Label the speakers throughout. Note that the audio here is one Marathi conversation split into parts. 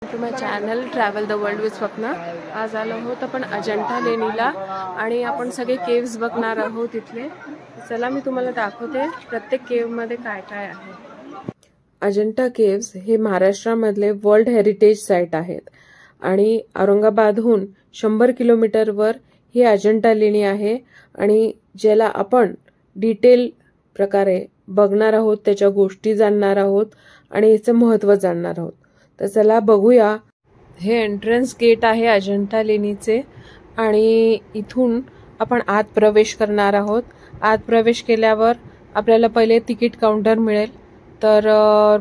Speaker 1: To my channel travel the world with Swapna. आज आलो आहोत आपण अजंठा लेणीला आणि आपण सगळे केव्स बघणार आहोत तिथले। चला मी तुम्हाला दाखवते प्रत्येक केव मध्ये काय काय आहे। अजंठा केव्स हे महाराष्ट्रामधले वर्ल्ड हेरिटेज साइट आहेत आणि औरंगाबादहून 100 किलोमीटरवर ही अजंठा लेणी आहे आणि ज्याला आपण डिटेल प्रकारे बघणार आहोत, त्याच्या गोष्टी जाणणार आहोत आणि याचे महत्त्व जाणणार आहोत। तर चला बघूया। हे एंट्रन्स गेट आहे अजंठा लेणीचे आणि इथून आपण आत प्रवेश करणार आहोत। आत प्रवेश केल्यावर आपल्याला पहिले तिकीट काउंटर मिळेल। तर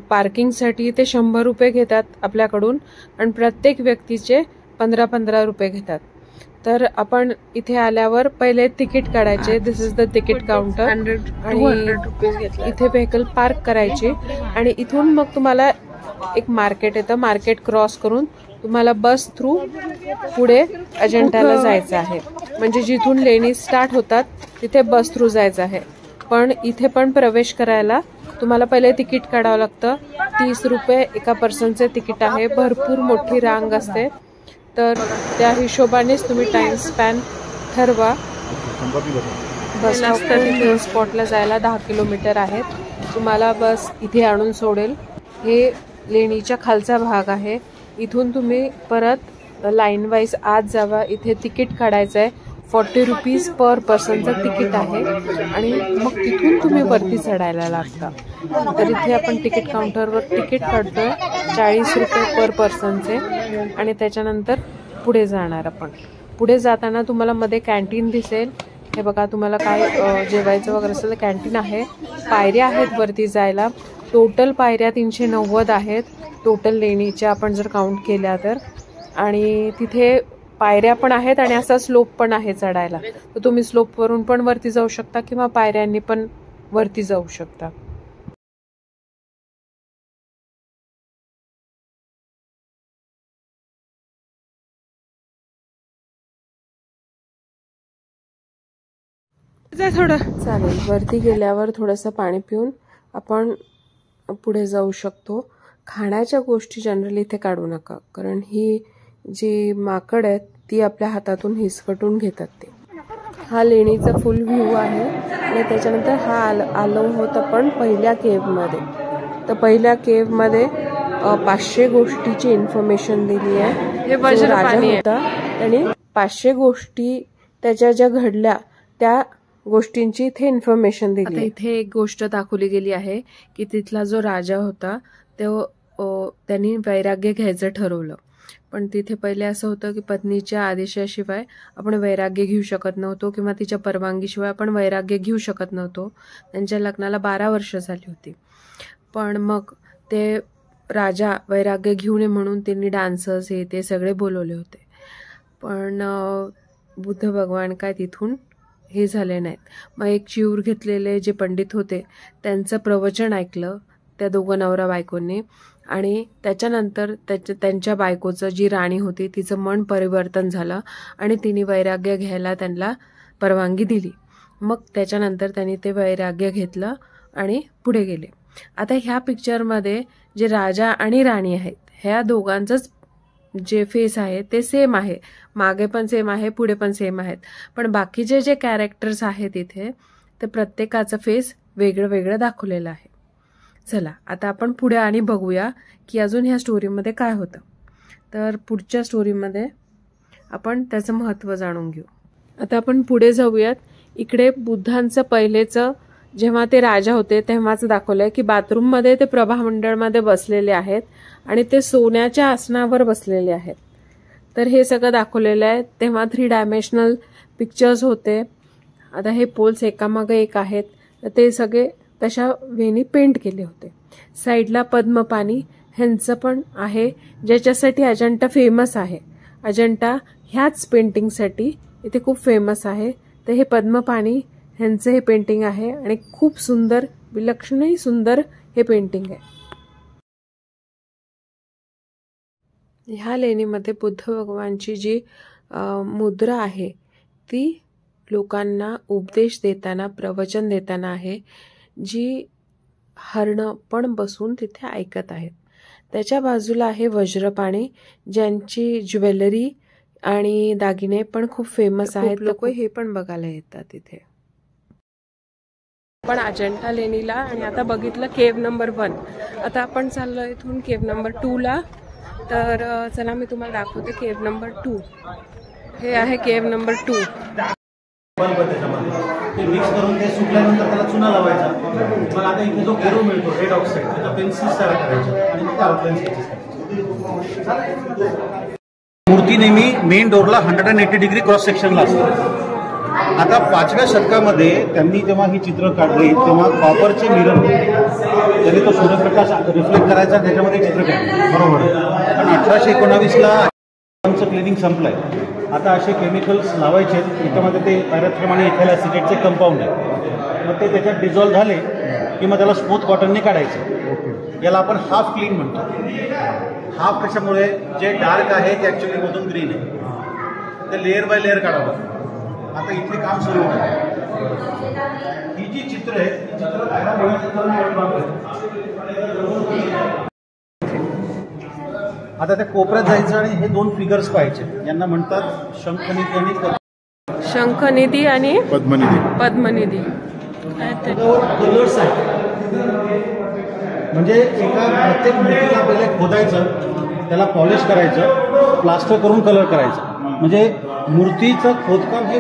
Speaker 1: पार्किंगसाठी ते 100 रुपये घेतात आपल्याकडून आणि प्रत्येक व्यक्तीचे 15-15 रुपये घेतात। तर आपण इथे आल्यावर पहिले तिकीट काढायचे। दिस इज द तिकीट काउंटर आणि इथे व्हेकल पार्क करायचे आणि इथून मग तुम्हाला एक मार्केट येतं। मार्केट क्रॉस करून तुम्हाला बस थ्रू पुढे अजंठाला जायचं आहे। म्हणजे जिथून लेणी स्टार्ट होतात तिथे बस थ्रू जायचं आहे। पण इथे पण प्रवेश करायला तुम्हाला पहिले तिकीट काढावं लागतं। 30 रुपये एका पर्सनचे तिकीट आहे। भरपूर मोठी रांग असते, तर त्या हिशोबानेच तुम्ही टाइम स्पॅन ठरवा। बस स्पॉटला जायला 10 किलोमीटर आहेत। तुम्हाला बस इथे आणून सोडेल। हे लेणीच्या खालचा भाग आहे। इथून तुम्ही परत लाईन वाईज आत जावा। इथे तिकीट काढायचं आहे। 40 रुपीज पर पर्सनचं तिकीट आहे आणि मग तिथून तुम्ही वरती चढायला लागता। तर इथे आपण तिकीट काउंटरवर तिकीट काढतोय 40 रुपये पर पर्सनचे आणि त्याच्यानंतर पुढे जाणार आपण। पुढे जाताना तुम्हाला मध्ये कॅन्टीन दिसेल। हे बघा, तुम्हाला काय जेवायचं वगैरे असेल तर कॅन्टीन आहे। पायऱ्या आहेत वरती जायला। टोटल पायऱ्या 390 आहेत टोटल लेणीच्या आपण जर काउंट केल्या तर। आणि तिथे पायऱ्या पण आहेत आणि असा स्लोप पण आहे चढायला। तर तुम्ही स्लोपवरून पण वरती जाऊ शकता किंवा पायऱ्यांनी पण वरती जाऊ शकता। थोडं चालेल। वरती गेल्यावर थोडंसं पाणी पिऊन आपण पुढे जाऊ शकतो। खाण्याच्या गोष्टी जनरली इथे काढू नका, कारण ही जी माकड आहेत ती आपल्या हातातून हिसकटून घेतात ते। हा लेणीचा फुल व्ह्यू आहे आणि त्याच्यानंतर हा आलो होत आपण पहिल्या केव्ह मध्ये। तर पहिल्या केव्ह मध्ये 500 गोष्टीची इन्फॉर्मेशन दिली आहे। हे राजा होता, त्याने 500 गोष्टी त्याच्या ज्या घडल्या त्या गोष्टींची इथे इन्फॉर्मेशन दिली। इथे एक गोष्ट दाखवली गेली आहे की तिथला जो राजा होता त्यांनी वैराग्य घ्यायचं ठरवलं। पण तिथे पहिले असं होतं की पत्नीच्या आदेशाशिवाय आपण वैराग्य घेऊ शकत नव्हतो किंवा तिच्या परवानगीशिवाय आपण वैराग्य घेऊ शकत नव्हतो। त्यांच्या लग्नाला 12 वर्ष झाली होती। पण मग ते राजा वैराग्य घेऊ नये म्हणून त्यांनी डान्सर्स हे ते सगळे बोलवले होते। पण बुद्ध भगवान काय तिथून हे झाले नाहीत। मग एक चिऊर घेतलेले जे पंडित होते त्यांचं प्रवचन ऐकलं त्या दोघं नवरा बायकोंनी आणि त्याच्यानंतर त्यांच्या बायकोचं जी राणी होती तिचं मन परिवर्तन झालं आणि तिने वैराग्य घ्यायला त्यांना परवानगी दिली। मग त्याच्यानंतर त्यांनी ते वैराग्य घेतलं आणि पुढे गेले। आता ह्या पिक्चरमध्ये जे राजा आणि राणी आहेत ह्या दोघांचंच जे फेस आहे ते सेम आहे। मागे पण सेम आहे, पुढे पण सेम आहेत। पण बाकीचे जे कॅरेक्टर्स आहेत इथे ते प्रत्येकाचं फेस वेगळं वेगळं दाखवलेलं आहे। चला आता आपण पुढे आणि बघूया की अजून ह्या स्टोरीमध्ये काय होतं। तर पुढच्या स्टोरीमध्ये आपण त्याचं महत्त्व जाणून घेऊ। आता आपण पुढे जाऊयात। इकडे बुद्धांचं पहिलेचं जेव्हा ते राजा होते तेव्हाच दाखवलंय की बाथरूममध्ये ते प्रभामंडळमध्ये बसलेले आहेत आणि ते सोन्याच्या आसनावर बसलेले आहेत। तर हे सगळं दाखवलेलं आहे। तेव्हा 3 डायमेन्शनल पिक्चर्स होते। आता हे पोल्स एकामागे एक आहेत, ते सगळे तशा वेनी पेंट केले होते। साईडला पद्मपाणी ह्यांचं पण आहे, ज्याच्यासाठी अजंठा फेमस आहे। अजंठा ह्याच पेंटिंगसाठी इथे खूप फेमस आहे। तर हे पद्मपाणी ह्यांचं हे पेंटिंग आहे आणि खूप सुंदर, विलक्षणही सुंदर हे पेंटिंग आहे। ह्या लेणीमध्ये बुद्ध भगवानची जी मुद्रा आहे ती लोकांना उपदेश देताना, प्रवचन देताना आहे, जी हरणं पण बसून तिथे ऐकत आहेत। त्याच्या बाजूला आहे वज्रपाणी, ज्यांची ज्वेलरी आणि दागिने पण खूप फेमस आहेत. लोक हे पण बघायला येतात इथे. पण अजंठा लेणीला आणि आता बघितलं केव नंबर 1. आता आपण चाललो इथून केव नंबर 2 ला. तर चला मी तुम्हाला दाखवते केव नंबर 2. हे आहे केव नंबर 2.
Speaker 2: ते मिक्स करून ते सुकल्यानंतर त्याला चुना लावायचा. मग आता इथे जो गेरू मिळतो रेड ऑक्साईड, त्याचा पेन्सिल्स तयार करायचा आणि मग आउटलाईन द्यायची. मूर्ती नेहमी मेन डोरला 180 डिग्री क्रॉस सेक्शनला असते. आता 5व्या शतकामध्ये त्यांनी जेव्हा ही चित्र काढली तेव्हा कॉपरचे मिरर त्यांनी तो सूर्यप्रकाश रिफ्लेक्ट करायचा, त्याच्यामध्ये चित्र काढले. बरोबर. पण 1819ला क्लिनिंग संपलंय. आता असे केमिकल्स लावायचे, त्याच्यामध्ये ते पॅराथ्रम आणि इथेल ॲसिटेटचे कंपाऊंड आहे. मग ते त्याच्यात डिझॉल्व्ह झाले की मग त्याला स्मूथ कॉटनने काढायचं. याला आपण हाफ क्लीन म्हणतो. हाफ कशामुळे, जे डार्क आहे ते ॲक्च्युली मधून ग्रीन आहे, ते लेअर बाय लेअर काढावं. आता इथे काम सुरू होतं. ही जी चित्र आहे ती आता त्या कोपऱ्यात जायचं आणि हे 2 फिगर्स पाहायचे. यांना म्हणतात शंखनिधी आणि
Speaker 1: पद्मनिधी.
Speaker 2: कलर्स आहेत. म्हणजे एका प्रत्येक मूर्तीला पहिले खोदायचं, त्याला पॉलिश करायचं, प्लास्टर करून कलर करायचं. म्हणजे मूर्तीचं खोदकाम हे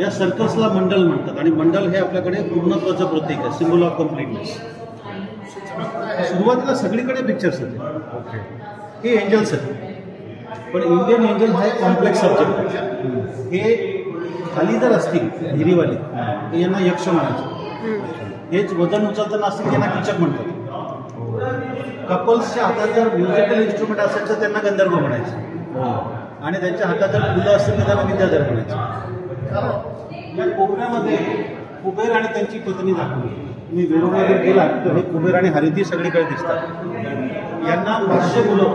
Speaker 2: या सर्कल्सला मंडल म्हणतात. आणि मंडल हे आपल्याकडे पूर्णत्वाचं प्रतीक आहे, सिम्बॉल ऑफ कम्प्लीटनेस. सुरुवातीला सगळीकडे पिक्चर्स होते. हे एंजल्स आहेत, पण इंडियन एंजल हा एक कॉम्प्लेक्स सब्जेक्ट आहे. हे खाली जर असतील हिरीवाली तर यांना यक्ष म्हणायचं. हेच वजन उचलताना असतील यांना किचक म्हणतात. कपल्सच्या हातात जर म्युझिकल इन्स्ट्रुमेंट असेल तर त्यांना गंधर्व म्हणायचं. आणि त्यांच्या हातात जर फुलं असतील तर त्यांना विद्याधर म्हणायचं. या कोपऱ्यामध्ये कुबेर आणि त्यांची पत्नी दाखवली. तुम्ही वेरूळमध्ये गेला तर हे कुबेर आणि हरिती सगळीकडे दिसतात. यांना 500 मुलं.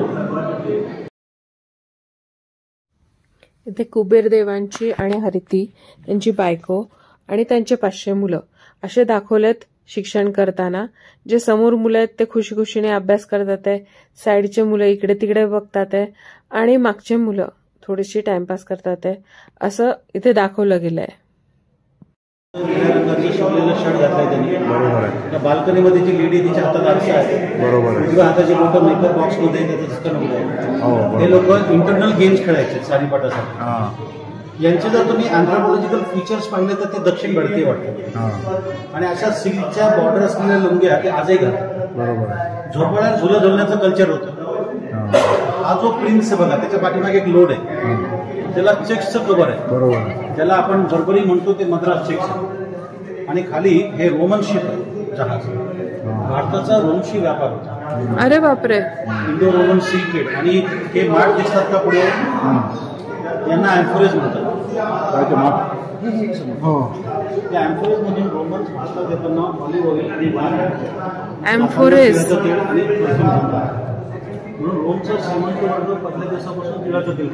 Speaker 1: इथे कुबेर देवांची आणि हरिती यांची बायको आणि त्यांचे 500 मुलं असे दाखवलेत शिक्षण करताना. जे समोर मुलं आहेत ते खुशीखुशीने अभ्यास करतात आहे, साईडचे मुलं इकडे तिकडे बघतात आहे आणि मागचे मुलं थोडीशी टाइमपास करतात आहे, असं इथे दाखवलं गेलंय.
Speaker 2: शिवलेलं शर्ट घातलाय त्यांनी. बरोबर आहे. त्या बाल्कनीमध्ये जी लेडी तिच्या हातात आरसा आहे. बरोबर आहे. उजव्या हाताची मोठं मेकअप बॉक्समध्ये त्याचं चिकन आहे. हे लोक इंटरनल गेम्स खेळायचे सारीपाटासाठी. यांचे जर तुम्ही अँथ्रोपॉलॉजिकल फीचर्स पाहिले तर ते दक्षिण भारतीय वाटतात. आणि अशा सिल्कच्या बॉर्डर असलेल्या लुंग्या ते आजही घालतात. बरोबर आहे. झोपाळ्यात झुलं झुलण्याचं कल्चर होतं. हा जो प्रिन्स आहे बघा, त्याच्या पाठीमागे एक लोड आहे, त्याला चेक्सचं कव्हर आहे. बरोबर. ज्याला आपण जरबरी म्हणतो ते मद्रास चेक्स आहे. आणि खाली हे रोमन शिप आहे, जहाज. भारताचा रोमशी व्यापार होता.
Speaker 1: अरे बापरे.
Speaker 2: Indo Roman sea trade. आणि हे माठ दिसतात का पुढे, यांना अँफोरेज म्हणतात. त्या अँफोरेज मधून रोमन भारतात येताना ऑलिव्ह ऑइल आणि
Speaker 1: अँफोरेज
Speaker 2: म्हणून रोमचं श्रीमंत वर्ग पहिल्या दिवसापासून तिळाचं तेल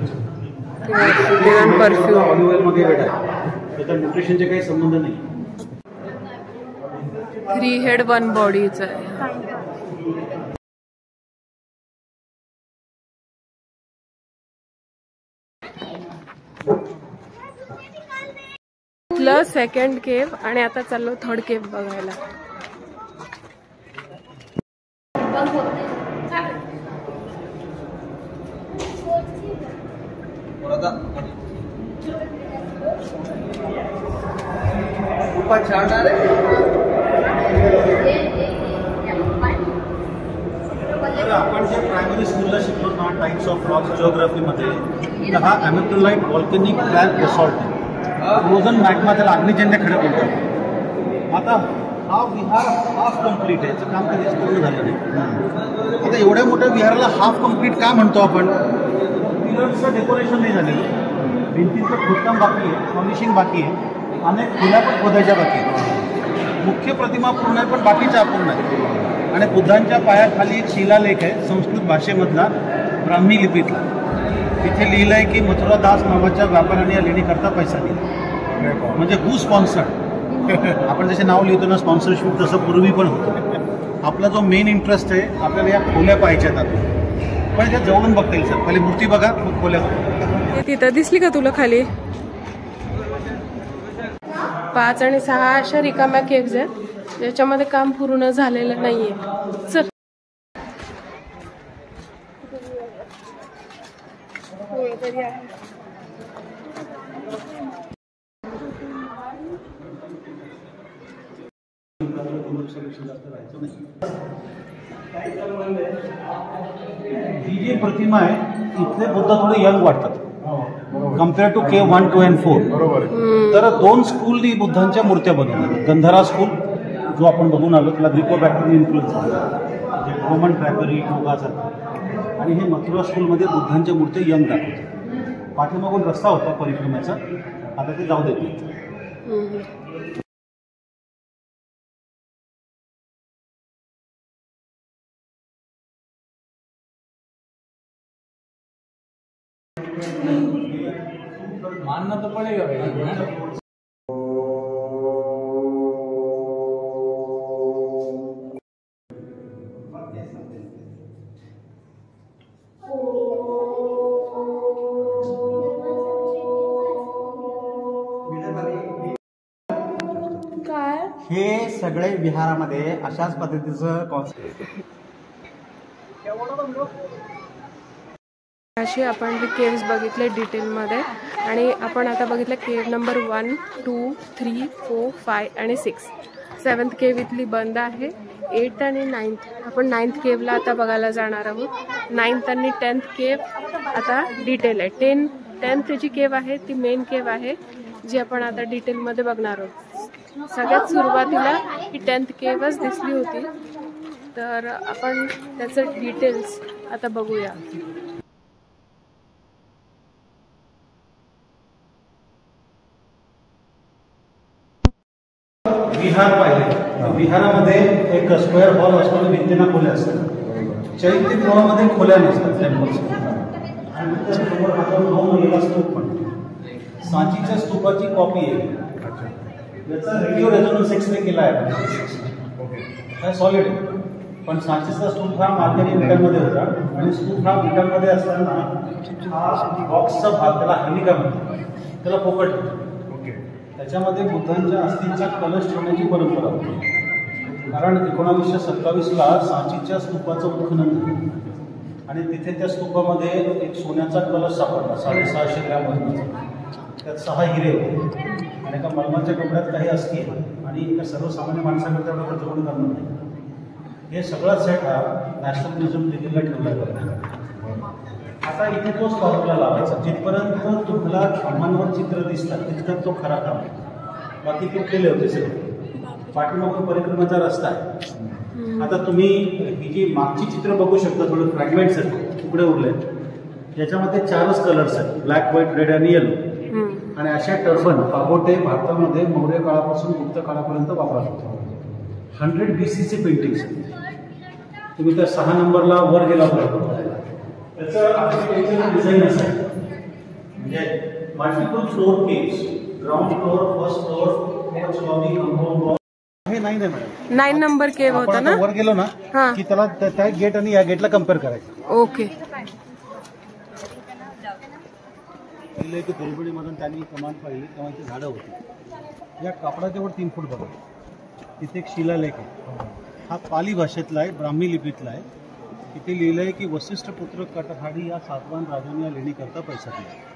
Speaker 1: परफ्यूम
Speaker 2: ऑलिव्ह ऑइल मध्ये वेळ आहे. त्याच्या न्यूट्रिशनचे काही संबंध नाही.
Speaker 1: 3 हेड 1 बॉडीचं आहे. सेकंड केव आणि आता चाललो थर्ड केव बघायला.
Speaker 2: आपण जे प्रायमरी स्कूलला शिकलो ना टाइप्स ऑफ रॉक्स जिओग्राफीमध्ये, तर हा अॅमेट्रोलाइट व्हॉल्कॅनिक क्रॅक बेसॉल्ट आहे. फ्रोझन मॅग्मा, त्याला अग्निजन्य खडक बोलतात. आता हा विहार हाफ कम्प्लीट आहे, याचं काम कधीच पूर्ण झालं नाही. आता एवढ्या मोठ्या विहाराला हाफ कम्प्लीट का म्हणतो आपण? पिलर्सचं डेकोरेशन नाही झालेलं, भिंतीचं खोदकाम बाकी आहे, पॉलिशिंग बाकी आहे, अनेक खुल्या पण खोदायच्या बाकी आहेत. मुख्य प्रतिमा पूर्ण आहे पण बाकीच्या अपूर्ण आहे. आणि बुद्धांच्या पायाखाली एक शिलालेख आहे संस्कृत भाषेमधला, ब्राह्मी लिपीतला. तिथे लिहिलं आहे की मथुरादास नावाच्या व्यापाऱ्याने या लेणीकरता पैसा दिला. म्हणजे हू स्पॉन्सर्ड. आपण जसे नाव लिहितो ना स्पॉन्सरशिप, तसं पूर्वी पण होतं. आपला जो मेन इंटरेस्ट आहे आपल्याला या खोल्या पाहायच्यात आता, पण त्या जवळून बघता येईल सर. पहिले मूर्ती बघा, मग खोल्या बघा.
Speaker 1: तिथं दिसली का तुला खाली? 5 आणि 6 अशा रिकाम्या केव्स आहेत ज्याच्यामध्ये काम पूर्ण झालेलं नाहीये. चल
Speaker 2: ही जी प्रतिमा आहे इथले बुद्ध थोडे यंग वाटतात कम्पेअर टू केव 1, 2 and 4. तर 2 स्कूलनी बुद्धांच्या मूर्त्या बनवल्या. गंधारा स्कूल जो आपण बघून आलो त्याला ग्रीको बॅक्टरी इन्फ्लुएन्स झाला, रोमन ड्रॅपरी योगाचा, आणि हे मथुरा स्कूलमध्ये बुद्धांच्या मूर्त्या यंग दाखवतात. पाठीमागून रस्ता होता परिक्रमेचा, आता ते जाऊ देत नाही.
Speaker 3: मानना तो पड़ेगा भाई.
Speaker 4: हे सगळे विहारामध्ये अशाच पद्धतीचं कॉन्सेप्ट.
Speaker 1: अशी आपण हे केव्स बघितले डिटेलमध्ये, आणि आपण आता बघितलं केव नंबर 1, 2, 3, 4, 5 आणि 6. 7th केव इथली बंद आहे. 8th आणि 9th आपण 9th केवला आता बघायला जाणार आहोत. 9th आणि 10th केव आता डिटेल आहे. 10th जी केव आहे ती मेन केव आहे जी आपण आता डिटेलमध्ये बघणार आहोत. सगळ्यात सुरुवातीला ही 10th केवच दिसली होती, तर आपण त्याचं डिटेल्स आता बघूया.
Speaker 2: विहार पाहिले, विहारामध्ये एक स्क्वेअर हॉल असतो, भिंतींना खोल्या असतात. चैत्यगृहामध्ये खोल्या नसतात टेम्पल्स. आणि त्याच्यासमोर आपण 2 महिला स्तूप पण, सांचीच्या स्तूपाची कॉपी आहे. याचा रेडिओ रेझोनन्स एक्सरे केला आहे, सॉलिड आहे. पण सांचीचा स्तूप हा मार्गरी विटांमध्ये होता, आणि स्तूप हा विटांमध्ये असताना हा बॉक्सचा भाग, त्याला हनिका म्हणतात, त्याला पोकळ ठेवतो. त्याच्यामध्ये बुद्धांच्या अस्थींचा कलश ठेवण्याची परंपरा होती. कारण 1927ला सांचीच्या स्तूपाचं उत्खनन झालं, आणि तिथे त्या स्तूपामध्ये एक सोन्याचा कलश सापडला 650 ग्रॅम वजनाचा. त्यात 6 हिरे होते, आणि एका मलमाच्या कपड्यात काही अस्थी आहे, आणि एका सर्वसामान्य माणसाकडे तेवढं जवळ करणार नाही. हे सगळा सेट हा नॅशनल म्युझियम दिल्लीला ठेवला जातो. आता इथे तोच फॉर्म्युला लावायचा, जिथपर्यंत तुम्हाला खांबांवर चित्र दिसतात तितकं तो खरा काम. बाकी ते केले होते सगळे. पाठीमागून परिक्रमाचा रस्ता आहे. आता तुम्ही ही जी मागची चित्र बघू शकता, थोडे फ्रॅगमेंट्स आहेत, तुकडे उरले. याच्यामध्ये 4च कलर्स आहेत, ब्लॅक, व्हाईट, रेड आणि येलो. आणि अशा टर्बन पागोटे भारतामध्ये मौर्य काळापासून गुप्त काळापर्यंत वापरत होते. 100 BCचे पेंटिंग्स आहेत. तुम्ही त्या 6 नंबरला वर गेला बरोबर, त्याचं आर्किटेक्चर डिझाईन असं आहे, म्हणजे multiple floor caves, ground floor, first floor, coach lobby, compound wall. हे 9 आहे मॅडम.
Speaker 1: 9 नंबर केव होता ना.
Speaker 2: वर गेलो ना की त्याला त्या गेट आणि या गेटला कम्पेअर करायचं.
Speaker 1: ओके.
Speaker 2: पहिलं एक दुर्बिणीमधून त्यांनी कमान पाहिली तेव्हा ती झाडं होती. या कापडाच्यावर 3 फूट बघा, तिथे एक शिलालेख आहे. हा पाली भाषेतला आहे, ब्राह्मी लिपीतला आहे. तिथे लिहिलं आहे की वसिष्ठ पुत्र कटहाडी या सातवान राजाने या लेणीकरता पैसा दिला.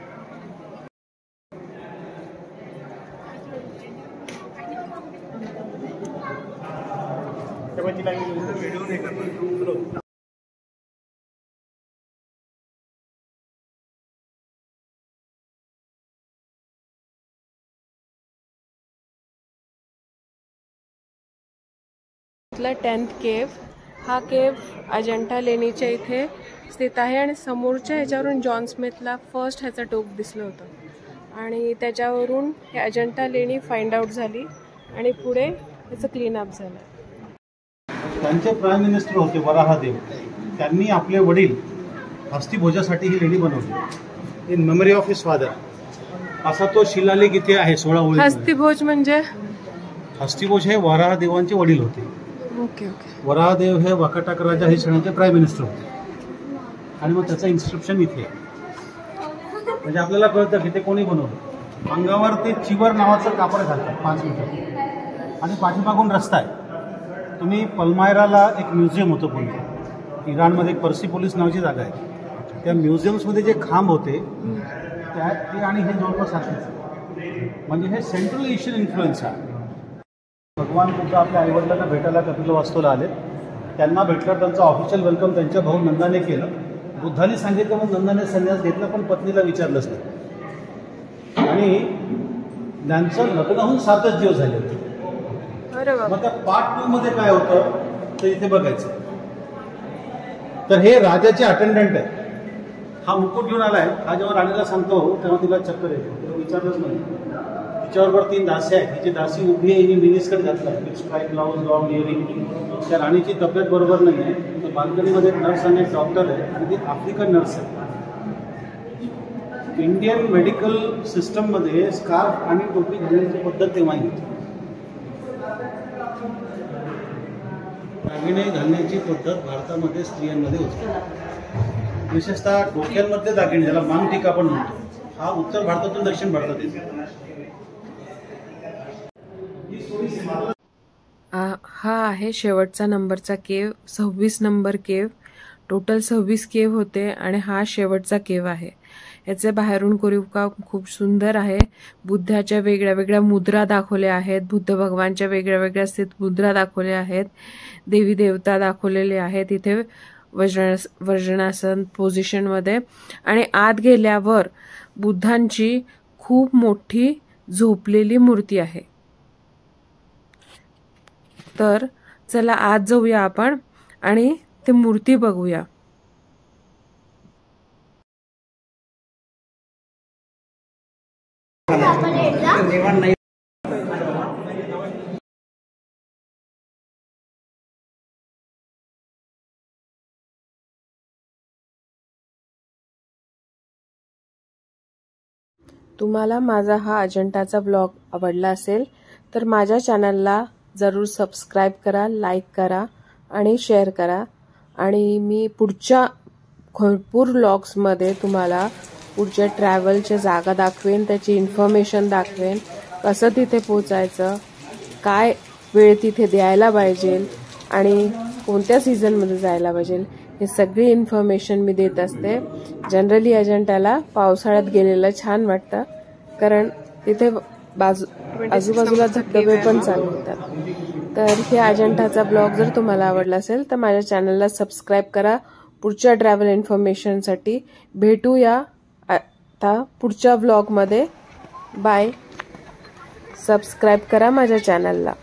Speaker 1: इथला 10th केव, हा केव अजंठा लेणीच्या इथे स्थित आहे, आणि समोरच्या ह्याच्यावरून जॉन स्मिथला फर्स्ट ह्याचं टोक दिसलं होतं, आणि त्याच्यावरून हे अजंठा लेणी फाइंड आउट झाली, आणि पुढे ह्याचं क्लीनअप झालं.
Speaker 2: त्यांचे प्राईम मिनिस्टर होते वराहदेव. त्यांनी आपले वडील हस्तिभोजासाठी ही लेणी बनवली, in memory of his father. असा तो शिलालेख इथे आहे 16 ओळी.
Speaker 1: हस्तिभोज म्हणजे?
Speaker 2: हस्तिभोज हे वराहदेवांचे वडील होते.
Speaker 1: Okay okay.
Speaker 2: वराहदेव हे वाकाटक राजा हे सगळ्यांचे प्राईम मिनिस्टर होते आणि मग त्याचं इन्स्क्रिप्शन इथे आहे. म्हणजे आपल्याला कळतं की ते कोणी बनवलं. अंगावर ते चिवर नावाचं कापड घालतात 5 मीटर आणि पाठीमागून रस्ता आहे. तुम्ही पल्मायराला एक म्युझियम होतं पूर्वी, इराणमध्ये एक पर्सिपोलिस नावाची जागा आहे. त्या म्युझियम्समध्ये जे खांब होते ते आणि हे जवळपास सारखेच, म्हणजे हे सेंट्रल एशियन इन्फ्लुएन्स आहे. भगवान बुद्ध आपल्या आईवडिलांना भेटायला कपिलवास्तूला आले. त्यांना भेटल्यावर त्यांचं ऑफिशियल वेलकम त्यांच्या भाऊ नंदाने केलं. बुद्धाने सांगितलं मग नंदाने संन्यास घेतला, पण पत्नीला विचारलंच नाही. आणि त्यांचं लग्न होऊन 7च दिवस झाले होते. मग त्या पार्ट 2 मध्ये काय होतं तर इथे बघायचं. तर हे राजाचे अटेंडंट आहे. हा मुकुट घेऊन आलाय. हा जेव्हा राणीला सांगतो तेव्हा तिला चक्कर येते. तिला विचारलंच नाही. तिच्याबरोबर 3 दासी आहेत. तिची दासी उभी आहे, हिने मिनिस्कर्ट घातला, स्ट्राईप ब्लाऊज, लॉंग इयरिंग. त्या राणीची तब्येत बरोबर नाही आहे. तर बाल्कनीमध्ये एक नर्स आणि एक डॉक्टर आहे आणि ती आफ्रिकन नर्स आहे. इंडियन मेडिकल सिस्टममध्ये स्कार्फ आणि टोपी घालण्याची पद्धत तेव्हाही होती. दागिने घालण्याची पद्धत भारतामध्ये स्त्रियांमध्ये होती. विशेषतः डोक्यांमध्ये दागिने, ज्याला मांगटीका आपण म्हणतो, हा उत्तर भारतातून दक्षिण भारतात येतो.
Speaker 1: हा आहे शेवटचा नंबरचा केव, 26 नंबर केव. टोटल 26 केव होते आणि हा शेवटचा केव आहे. याचे बाहेरून कोरीवकाम खूप सुंदर आहे. बुद्धाच्या वेगळ्या वेगळ्या मुद्रा दाखवल्या आहेत. बुद्ध भगवानच्या वेगळ्या वेगळ्या स्थित मुद्रा दाखवल्या आहेत. देवी देवता दाखवलेले आहेत इथे वज्रासन पोझिशनमध्ये. आणि आत गेल्यावर बुद्धांची खूप मोठी झोपलेली मूर्ती आहे. तर चला आत जाऊया आपण आणि ती मूर्ती बघूया. तुम्हाला माझा हा अजंठाचा व्लॉग आवडला असेल तर माझ्या चॅनलला जरूर सबस्क्राईब करा, लाईक करा आणि शेअर करा. आणि मी पुढच्या भरपूर व्लॉग्समध्ये तुम्हाला पुढच्या ट्रॅव्हलच्या जागा दाखवेन, त्याची इन्फॉर्मेशन दाखवेन, कसं तिथे पोचायचं, काय वेळ तिथे द्यायला पाहिजे आणि कोणत्या सीझनमध्ये जायला पाहिजे, हे सगळी इन्फॉर्मेशन मी देत असते. जनरली अजंठाला पावसाळ्यात गेलेलं छान वाटतं, कारण तिथे आजूबाजूला धबधबे पण चालू होतात. तर हे अजंठाचा ब्लॉग जर तुम्हाला आवडला असेल तर माझ्या चॅनलला सबस्क्राईब करा. पुढच्या ट्रॅव्हल इन्फॉर्मेशनसाठी भेटूया आता पुढच्या व्लॉगमध्ये. बाय. सबस्क्राईब करा माझ्या चॅनलला.